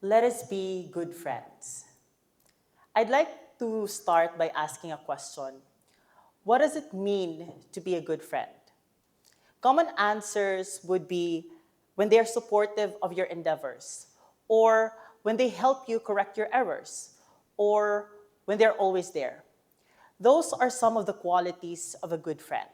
Let us be good friends. I'd like to start by asking a question. What does it mean to be a good friend? Common answers would be when they are supportive of your endeavors, or when they help you correct your errors, or when they're always there. Those are some of the qualities of a good friend.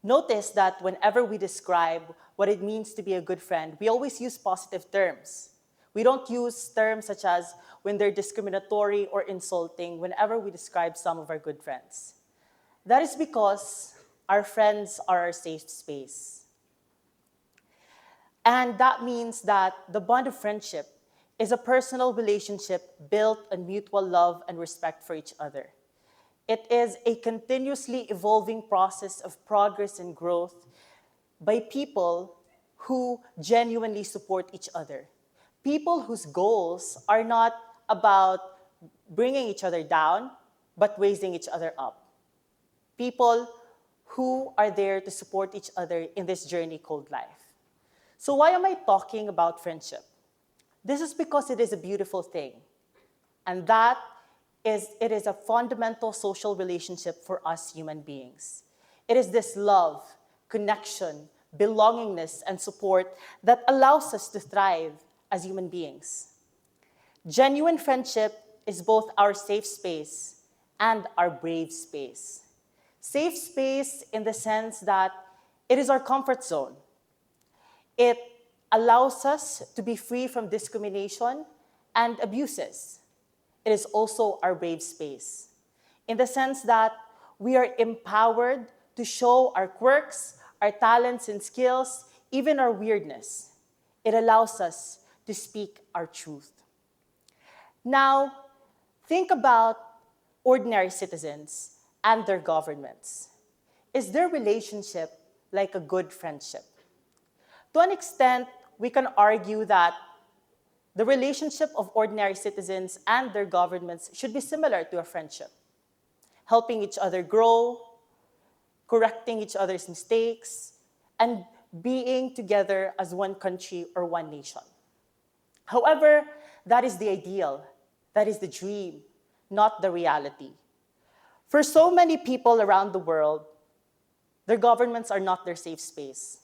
Notice that whenever we describe what it means to be a good friend, we always use positive terms. We don't use terms such as when they're discriminatory or insulting whenever we describe some of our good friends. That is because our friends are our safe space. And that means that the bond of friendship is a personal relationship built on mutual love and respect for each other. It is a continuously evolving process of progress and growth by people who genuinely support each other. People whose goals are not about bringing each other down, but raising each other up. People who are there to support each other in this journey called life. So why am I talking about friendship? This is because it is a beautiful thing. And that is, it is a fundamental social relationship for us human beings. It is this love, connection, belongingness, and support that allows us to thrive as human beings. Genuine friendship is both our safe space and our brave space. Safe space in the sense that it is our comfort zone. It allows us to be free from discrimination and abuses. It is also our brave space in the sense that we are empowered to show our quirks, our talents and skills, even our weirdness. It allows us to speak our truth. Now, think about ordinary citizens and their governments. Is their relationship like a good friendship? To an extent, we can argue that the relationship of ordinary citizens and their governments should be similar to a friendship, helping each other grow, correcting each other's mistakes, and being together as one country or one nation. However, that is the ideal, that is the dream, not the reality. For so many people around the world, their governments are not their safe space,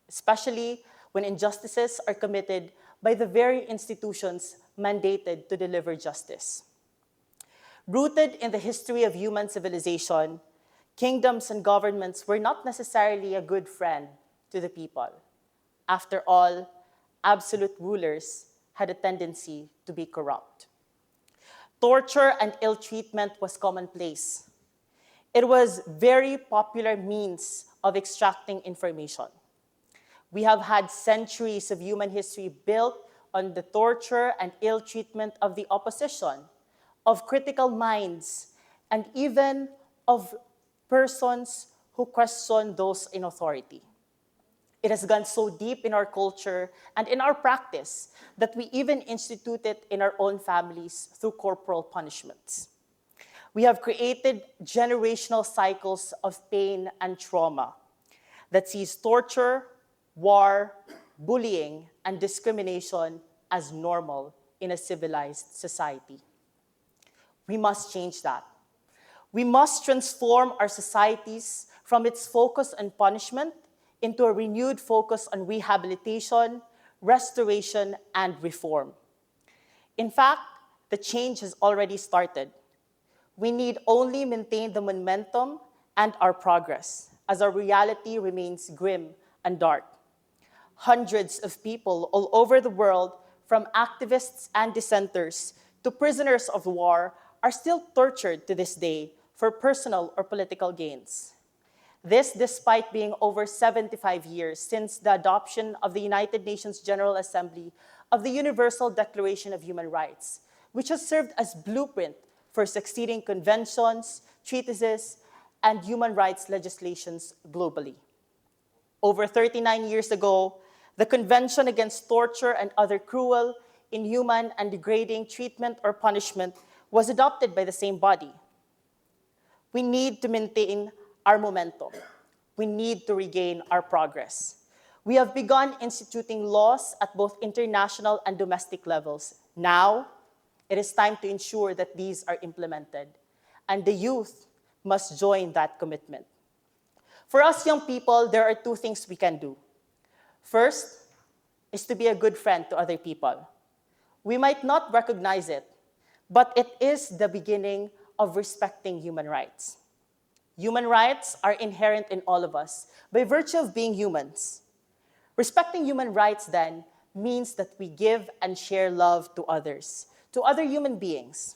especially when injustices are committed by the very institutions mandated to deliver justice. Rooted in the history of human civilization, kingdoms and governments were not necessarily a good friend to the people. After all, absolute rulers had a tendency to be corrupt. Torture and ill treatment was commonplace. It was very popular means of extracting information. We have had centuries of human history built on the torture and ill treatment of the opposition, of critical minds, and even of persons who question those in authority. It has gone so deep in our culture and in our practice that we even institute it in our own families through corporal punishments. We have created generational cycles of pain and trauma that sees torture, war, bullying, and discrimination as normal in a civilized society. We must change that. We must transform our societies from its focus on punishment into a renewed focus on rehabilitation, restoration, and reform. In fact, the change has already started. We need only maintain the momentum and our progress, as our reality remains grim and dark. Hundreds of people all over the world, from activists and dissenters to prisoners of war, are still tortured to this day for personal or political gains. This despite being over 75 years since the adoption of the United Nations General Assembly of the Universal Declaration of Human Rights, which has served as blueprint for succeeding conventions, treatises, and human rights legislations globally. Over 39 years ago, the Convention Against Torture and Other Cruel, Inhuman, and Degrading Treatment or Punishment was adopted by the same body. We need to maintain our momentum. We need to regain our progress. We have begun instituting laws at both international and domestic levels. Now, it is time to ensure that these are implemented, and the youth must join that commitment. For us young people, there are two things we can do. First is to be a good friend to other people. We might not recognize it, but it is the beginning of respecting human rights. Human rights are inherent in all of us by virtue of being humans. Respecting human rights, then, means that we give and share love to others, to other human beings.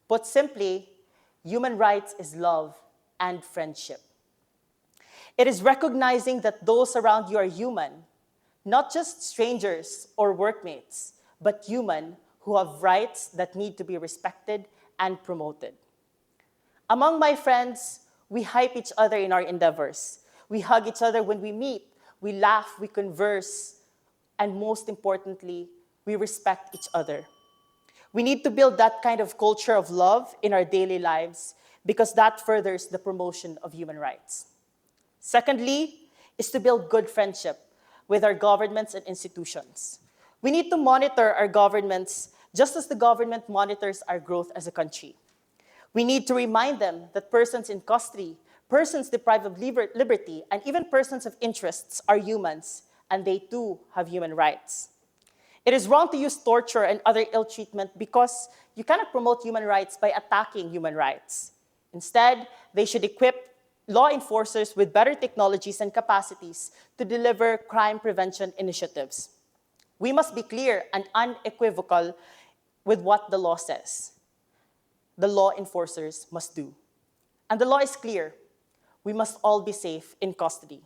Put simply, human rights is love and friendship. It is recognizing that those around you are human, not just strangers or workmates, but human who have rights that need to be respected and promoted. Among my friends, we hype each other in our endeavors. We hug each other when we meet. We laugh, we converse, and most importantly, we respect each other. We need to build that kind of culture of love in our daily lives because that furthers the promotion of human rights. Secondly, is to build good friendship with our governments and institutions. We need to monitor our governments just as the government monitors our growth as a country. We need to remind them that persons in custody, persons deprived of liberty, and even persons of interests are humans, and they too have human rights. It is wrong to use torture and other ill treatment because you cannot promote human rights by attacking human rights. Instead, they should equip law enforcers with better technologies and capacities to deliver crime prevention initiatives. We must be clear and unequivocal with what the law says. The law enforcers must do. And the law is clear. We must all be safe in custody.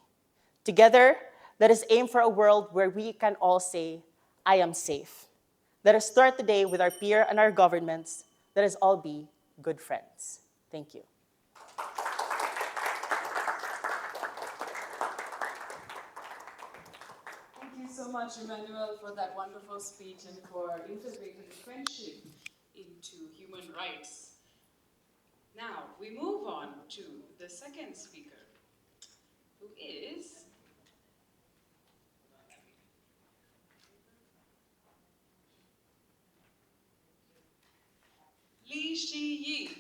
Together, let us aim for a world where we can all say, I am safe. Let us start today with our peer and our governments. Let us all be good friends. Thank you. Thank you so much, Emmanuelle, for that wonderful speech and for integrating friendship into human rights. Now, we move on to the second speaker, who is Li Shi Yi.